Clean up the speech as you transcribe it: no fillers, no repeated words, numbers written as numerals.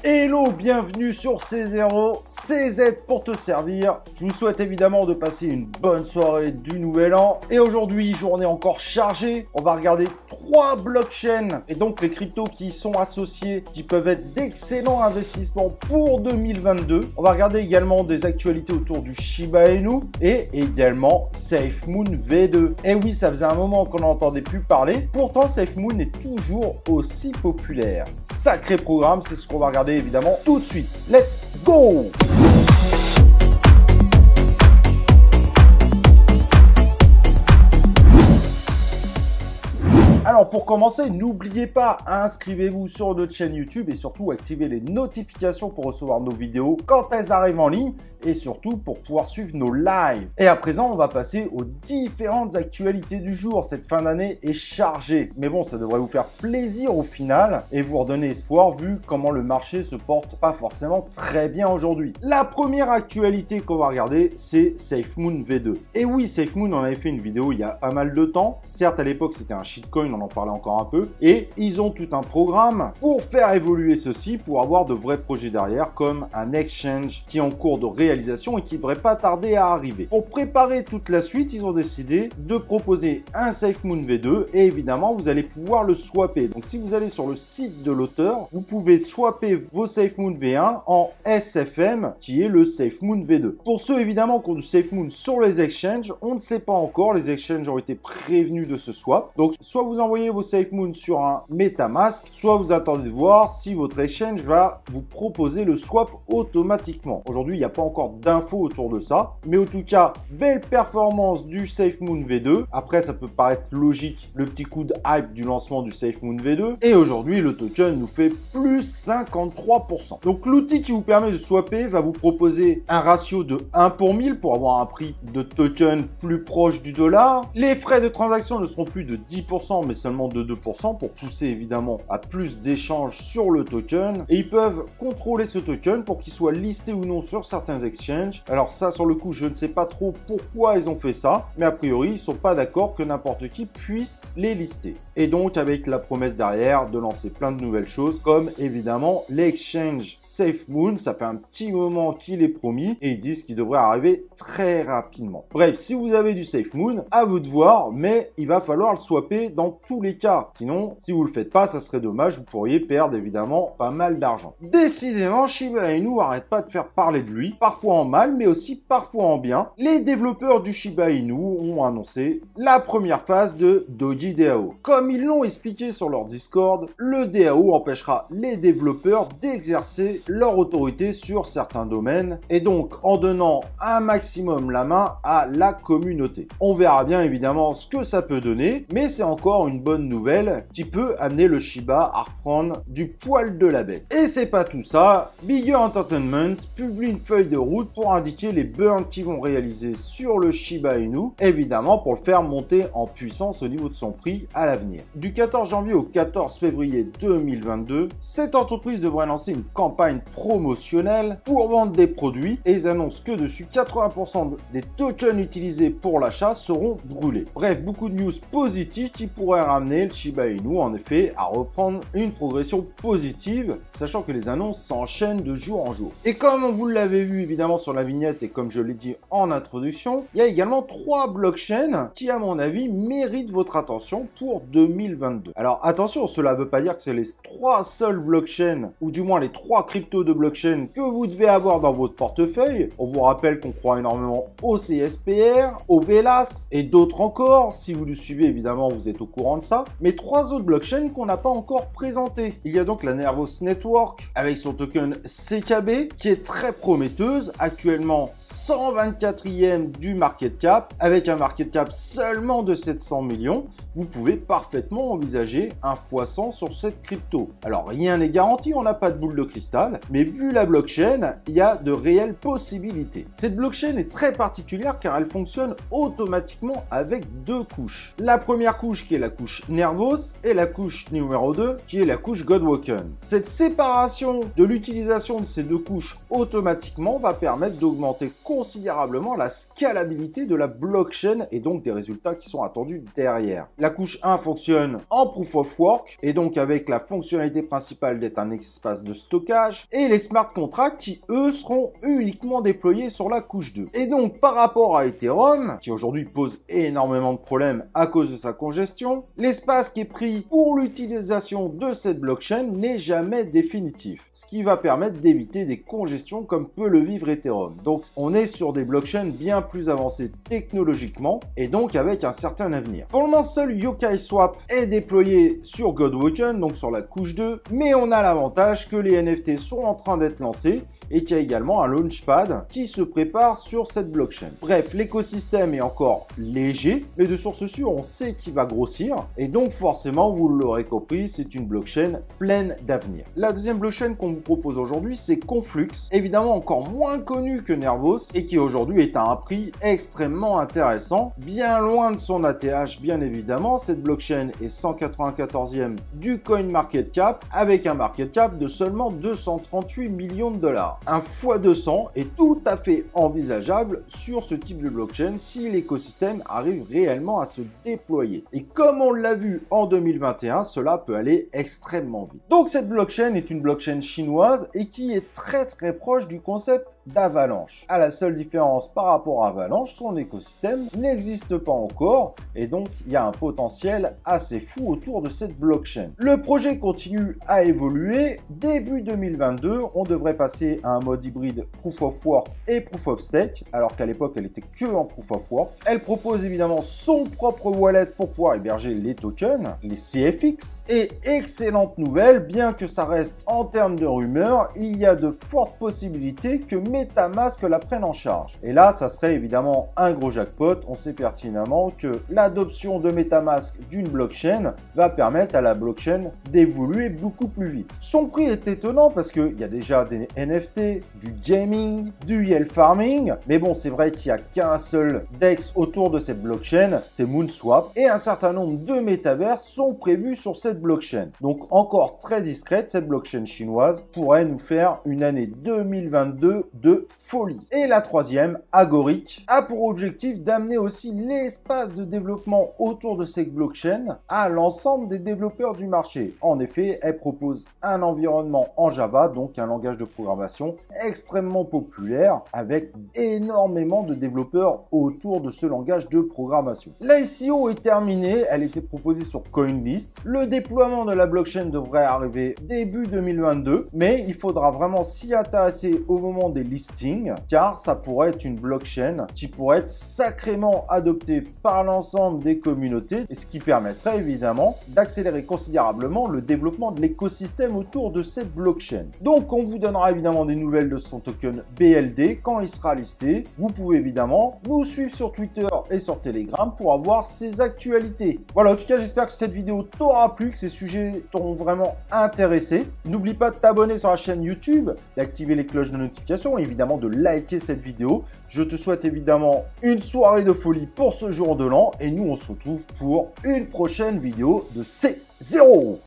Hello, bienvenue sur C0, CZ pour te servir. Je vous souhaite évidemment de passer une bonne soirée du nouvel an. Et aujourd'hui, journée encore chargée. On va regarder 3 blockchains et donc les cryptos qui y sont associés, qui peuvent être d'excellents investissements pour 2022. On va regarder également des actualités autour du Shiba Inu et également SafeMoon V2. Et oui, ça faisait un moment qu'on n'entendait plus parler. Pourtant, SafeMoon est toujours aussi populaire. Sacré programme, c'est ce qu'on va regarder évidemment tout de suite. Let's go! Alors pour commencer, n'oubliez pas, inscrivez-vous sur notre chaîne YouTube et surtout activez les notifications pour recevoir nos vidéos quand elles arrivent en ligne et surtout pour pouvoir suivre nos lives. Et à présent, on va passer aux différentes actualités du jour. Cette fin d'année est chargée, mais bon, ça devrait vous faire plaisir au final et vous redonner espoir vu comment le marché se porte pas forcément très bien aujourd'hui. La première actualité qu'on va regarder, c'est SafeMoon V2. Et oui, SafeMoon, on avait fait une vidéo il y a pas mal de temps. Certes, à l'époque, c'était un shitcoin, on en parlait encore un peu. Et ils ont tout un programme pour faire évoluer ceci, pour avoir de vrais projets derrière, comme un exchange qui est en cours de réalisation et qui ne devrait pas tarder à arriver. Pour préparer toute la suite, ils ont décidé de proposer un SafeMoon V2 et évidemment, vous allez pouvoir le swapper. Donc, si vous allez sur le site de l'auteur, vous pouvez swapper vos SafeMoon V1 en SFM, qui est le SafeMoon V2. Pour ceux évidemment qui ont du SafeMoon sur les exchanges, on ne sait pas encore. Les exchanges ont été prévenus de ce swap. Donc, soit vous envoyez vos SafeMoon sur un MetaMask, soit vous attendez de voir si votre exchange va vous proposer le swap automatiquement. Aujourd'hui, il n'y a pas encore d'infos autour de ça, mais en tout cas, belle performance du SafeMoon V2. Après, ça peut paraître logique, le petit coup de hype du lancement du SafeMoon V2. Et aujourd'hui, le token nous fait plus 53%. Donc, l'outil qui vous permet de swapper va vous proposer un ratio de 1 pour 1000 pour avoir un prix de token plus proche du dollar. Les frais de transaction ne seront plus de 10%, mais seulement de 2% pour pousser évidemment à plus d'échanges sur le token. Et ils peuvent contrôler ce token pour qu'il soit listé ou non sur certains exchanges. Alors ça, sur le coup, je ne sais pas trop pourquoi ils ont fait ça, mais a priori, ils sont pas d'accord que n'importe qui puisse les lister. Et donc, avec la promesse derrière de lancer plein de nouvelles choses, comme évidemment l'exchange SafeMoon, ça fait un petit moment qu'il est promis et ils disent qu'il devrait arriver très rapidement. Bref, si vous avez du SafeMoon, à vous de voir, mais il va falloir le swapper dans tous les cas. Sinon, si vous le faites pas, ça serait dommage, vous pourriez perdre évidemment pas mal d'argent. Décidément, Shiba Inu arrête pas de faire parler de lui, parfois en mal, mais aussi parfois en bien. Les développeurs du Shiba Inu ont annoncé la première phase de Doji DAO. Comme ils l'ont expliqué sur leur Discord, le DAO empêchera les développeurs d'exercer leur autorité sur certains domaines et donc en donnant un maximum la main à la communauté. On verra bien évidemment ce que ça peut donner, mais c'est encore une bonne nouvelle qui peut amener le Shiba à reprendre du poil de la bête. Et c'est pas tout ça, Bigger Entertainment publie une feuille de route pour indiquer les burns qu'ils vont réaliser sur le Shiba Inu, évidemment pour le faire monter en puissance au niveau de son prix à l'avenir. Du 14 janvier au 14 février 2022, cette entreprise devrait lancer une campagne promotionnelle pour vendre des produits et ils annoncent que dessus 80% des tokens utilisés pour l'achat seront brûlés. Bref, beaucoup de news positives qui pourraient ramener le Shiba Inu en effet à reprendre une progression positive, sachant que les annonces s'enchaînent de jour en jour. Et comme vous l'avez vu évidemment sur la vignette et comme je l'ai dit en introduction, il y a également 3 blockchains qui à mon avis méritent votre attention pour 2022. Alors attention, cela ne veut pas dire que c'est les 3 seuls blockchains ou du moins les 3 cryptos de blockchain que vous devez avoir dans votre portefeuille. On vous rappelle qu'on croit énormément au CSPR, au Velas et d'autres encore. Si vous le suivez évidemment, vous êtes au courant de ça. Mais 3 autres blockchains qu'on n'a pas encore présentés. Il y a donc la Nervos Network avec son token CKB qui est très prometteuse, actuellement 124e du market cap, avec un market cap seulement de 700 millions. Vous pouvez parfaitement envisager un x100 sur cette crypto. Alors rien n'est garanti, on n'a pas de boule de cristal, mais vu la blockchain, il y a de réelles possibilités. Cette blockchain est très particulière car elle fonctionne automatiquement avec 2 couches. La première couche qui est la couche Nervos et la couche numéro 2 qui est la couche Godwoken. Cette séparation de l'utilisation de ces 2 couches automatiquement va permettre d'augmenter considérablement la scalabilité de la blockchain et donc des résultats qui sont attendus derrière. La couche 1 fonctionne en Proof of Work et donc avec la fonctionnalité principale d'être un espace de stockage, et les smart contracts qui, eux, seront uniquement déployés sur la couche 2. Et donc, par rapport à Ethereum, qui aujourd'hui pose énormément de problèmes à cause de sa congestion, l'espace qui est pris pour l'utilisation de cette blockchain n'est jamais définitif, ce qui va permettre d'éviter des congestions comme peut le vivre Ethereum. Donc, on est sur des blockchains bien plus avancées technologiquement et donc avec un certain avenir. Pour le moment, seul Yokai Swap est déployé sur Godwalker, donc sur la couche 2, mais on a l'avantage que les NFT sont en train d'être lancés et qu'il y a également un launchpad qui se prépare sur cette blockchain. Bref, l'écosystème est encore léger, mais de source sûre, on sait qu'il va grossir, et donc forcément, vous l'aurez compris, c'est une blockchain pleine d'avenir. La deuxième blockchain qu'on vous propose aujourd'hui, c'est Conflux, évidemment encore moins connu que Nervos, et qui aujourd'hui est à un prix extrêmement intéressant, bien loin de son ATH, bien évidemment. Cette blockchain est 194e du CoinMarketCap, avec un market cap de seulement 238 millions de dollars. Un x200 est tout à fait envisageable sur ce type de blockchain si l'écosystème arrive réellement à se déployer. Et comme on l'a vu en 2021, cela peut aller extrêmement vite. Donc cette blockchain est une blockchain chinoise et qui est très proche du concept d'Avalanche. À la seule différence par rapport à Avalanche, son écosystème n'existe pas encore et donc il y a un potentiel assez fou autour de cette blockchain. Le projet continue à évoluer. Début 2022, on devrait passer à un mode hybride Proof of Work et Proof of Stake, alors qu'à l'époque elle était que en Proof of Work. Elle propose évidemment son propre wallet pour pouvoir héberger les tokens, les CFX. Et excellente nouvelle, bien que ça reste en termes de rumeurs, il y a de fortes possibilités que MetaMask la prenne en charge. Et là, ça serait évidemment un gros jackpot. On sait pertinemment que l'adoption de MetaMask d'une blockchain va permettre à la blockchain d'évoluer beaucoup plus vite. Son prix est étonnant parce qu'il y a déjà des NFT, du gaming, du yield farming, mais bon, c'est vrai qu'il n'y a qu'un seul DEX autour de cette blockchain, c'est Moonswap, et un certain nombre de métaverses sont prévus sur cette blockchain. Donc encore très discrète, cette blockchain chinoise pourrait nous faire une année 2022 de folie. Et la troisième, Agoric, a pour objectif d'amener aussi l'espace de développement autour de cette blockchain à l'ensemble des développeurs du marché. En effet, elle propose un environnement en Java, donc un langage de programmation extrêmement populaire avec énormément de développeurs autour de ce langage de programmation. L'ICO est terminée, elle était proposée sur CoinList. Le déploiement de la blockchain devrait arriver début 2022, mais il faudra vraiment s'y intéresser au moment des listings, car ça pourrait être une blockchain qui pourrait être sacrément adoptée par l'ensemble des communautés, et ce qui permettrait évidemment d'accélérer considérablement le développement de l'écosystème autour de cette blockchain. Donc on vous donnera évidemment des nouvelles de son token BLD quand il sera listé. Vous pouvez évidemment nous suivre sur Twitter et sur Telegram pour avoir ses actualités. Voilà, en tout cas j'espère que cette vidéo t'aura plu, que ces sujets t'auront vraiment intéressé. N'oublie pas de t'abonner sur la chaîne YouTube, d'activer les cloches de notification et évidemment de liker cette vidéo. Je te souhaite évidemment une soirée de folie pour ce jour de l'an et nous on se retrouve pour une prochaine vidéo de C0.